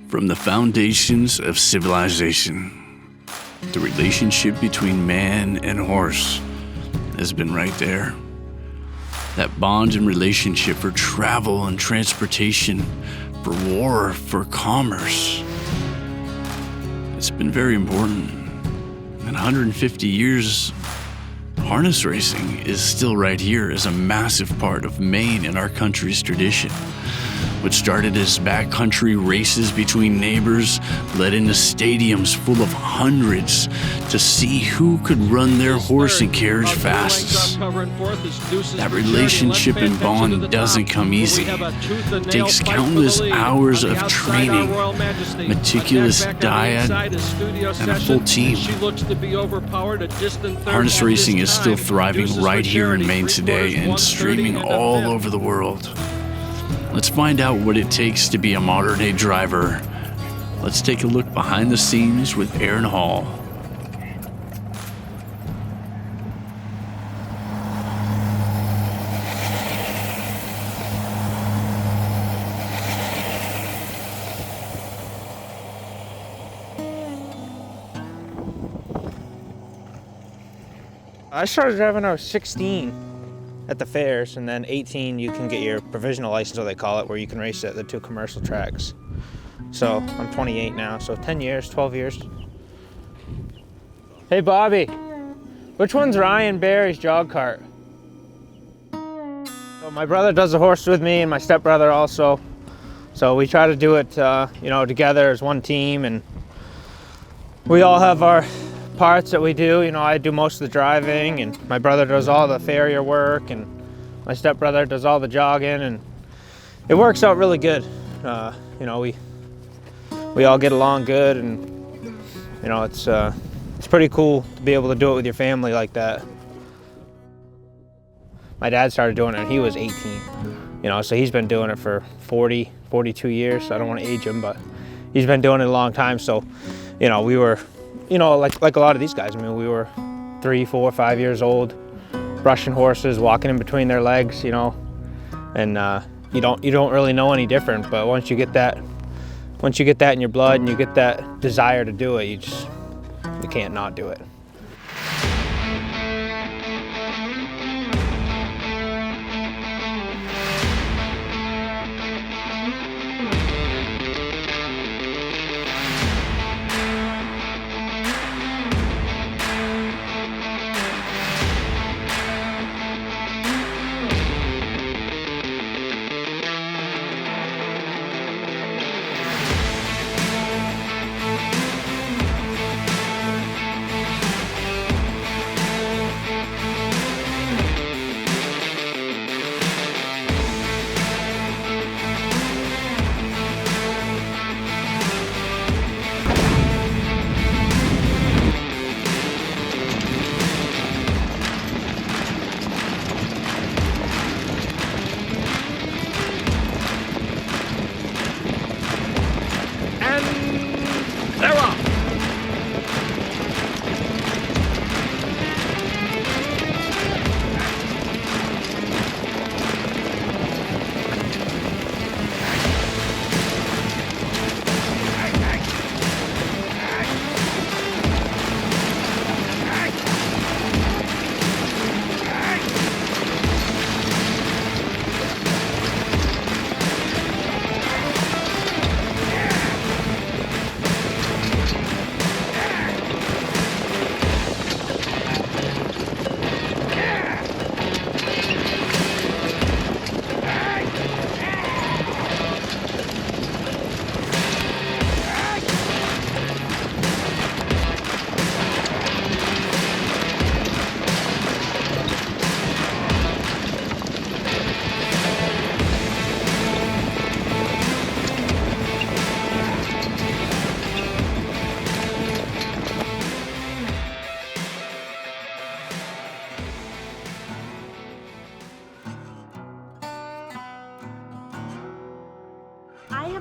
From the foundations of civilization, the relationship between man and horse has been right there. That bond and relationship for travel and transportation, for war, for commerce. It's been very important. In 150 years, harness racing is still right here as a massive part of Maine and our country's tradition. What started as backcountry races between neighbors led into stadiums full of hundreds to see who could run their horse and carriage fastest. That relationship and bond doesn't come easy. It takes countless hours of training, meticulous diet, and a full team. Harness racing is still thriving right here in Maine today and streaming all over the world. Let's find out what it takes to be a modern-day driver. Let's take a look behind the scenes with Aaron Hall. I started driving when I was 16 at the fairs, and then 18 you can get your provisional license, what they call it, where you can race at the 2 commercial tracks. So I'm 28 now, so 10 years, 12 years. Hey Bobby, which one's Ryan Barry's jog cart? So my brother does the horse with me, and my stepbrother also. So we try to do it, together as one team, and we all have our parts that we do. I do most of the driving, and my brother does all the farrier work, and my stepbrother does all the jogging, and it works out really good. We all get along good, and it's pretty cool to be able to do it with your family like that. My dad started doing it when he was 18, so he's been doing it for 42 years. I don't want to age him, but he's been doing it a long time. So we were like a lot of these guys. I mean, we were 3, 4, 5 years old, brushing horses, walking in between their legs, and you don't really know any different. But once you get that in your blood and you get that desire to do it, you can't not do it.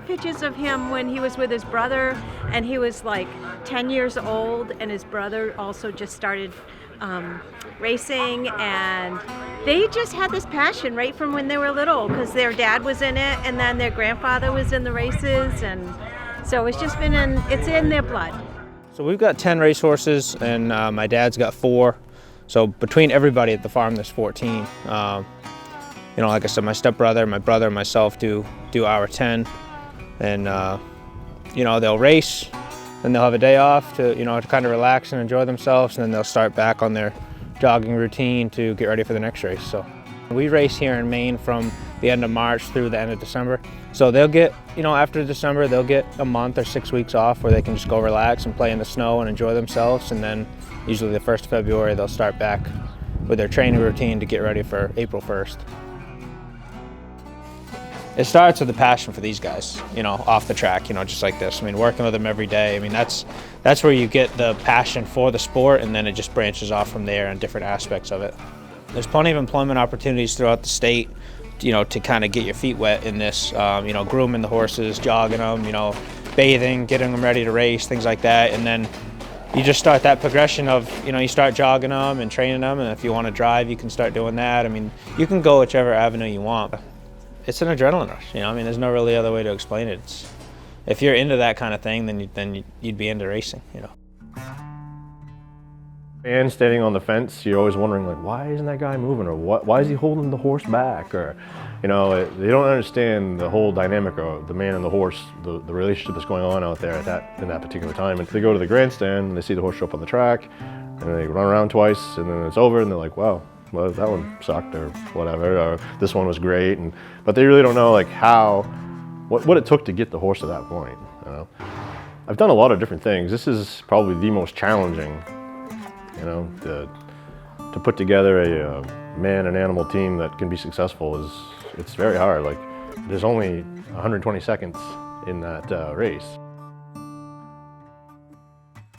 Pictures of him when he was with his brother, and he was like 10 years old, and his brother also just started racing, and they just had this passion right from when they were little because their dad was in it, and then their grandfather was in the races, and So it's just been it's in their blood. So we've got 10 racehorses, and my dad's got 4. So between everybody at the farm, there's 14. You know, like I said, my stepbrother, my brother, and myself do our 10, and you know, they'll race, then they'll have a day off to kind of relax and enjoy themselves, and then they'll start back on their jogging routine to get ready for the next race. So we race here in Maine from the end of March through the end of December. So they'll get, after December, they'll get a month or 6 weeks off where they can just go relax and play in the snow and enjoy themselves. And then usually the 1st of February, they'll start back with their training routine to get ready for April 1st. It starts with a passion for these guys, off the track, just like this. I mean, working with them every day. I mean, that's where you get the passion for the sport, and then it just branches off from there in different aspects of it. There's plenty of employment opportunities throughout the state, to kind of get your feet wet in this, grooming the horses, jogging them, bathing, getting them ready to race, things like that. And then you just start that progression of, you start jogging them and training them, and if you want to drive, you can start doing that. I mean, you can go whichever avenue you want. It's an adrenaline rush, I mean, there's no really other way to explain it. If you're into that kind of thing, then you'd be into racing, And standing on the fence, you're always wondering, like, why isn't that guy moving, or why is he holding the horse back, or, they don't understand the whole dynamic of the man and the horse, the relationship that's going on out there in that particular time. And they go to the grandstand and they see the horse show up on the track, and they run around twice, and then it's over, and they're like, wow, well, that one sucked, or whatever, or this one was great, but they really don't know, like, what it took to get the horse to that point. I've done a lot of different things. This is probably the most challenging. To put together a man and animal team that can be successful it's very hard. Like, there's only 120 seconds in that race.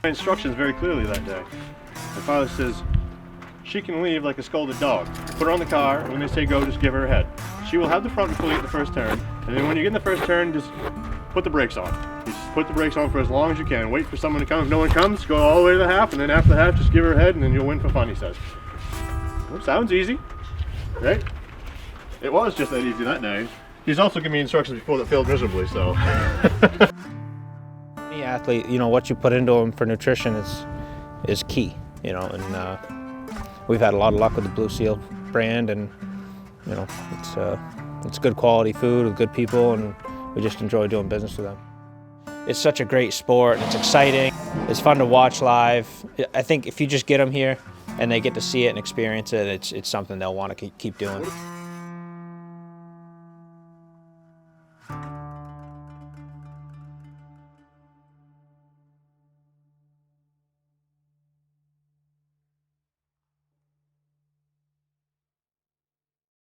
My instructions very clearly that day. My father says, she can leave like a scolded dog. Put her on the car, and when they say go, just give her a head. She will have the front fully at the first turn, and then when you get in the first turn, just put the brakes on. You just put the brakes on for as long as you can. Wait for someone to come. If no one comes, go all the way to the half, and then after the half, just give her a head, and then you'll win for fun, he says. Well, sounds easy, right? It was just that easy that day. He's also given me instructions before that failed miserably, so. Any athlete, what you put into them for nutrition is key, and we've had a lot of luck with the Blue Seal brand, and it's good quality food with good people, and we just enjoy doing business with them. It's such a great sport, and it's exciting. It's fun to watch live. I think if you just get them here and they get to see it and experience it, it's something they'll want to keep doing.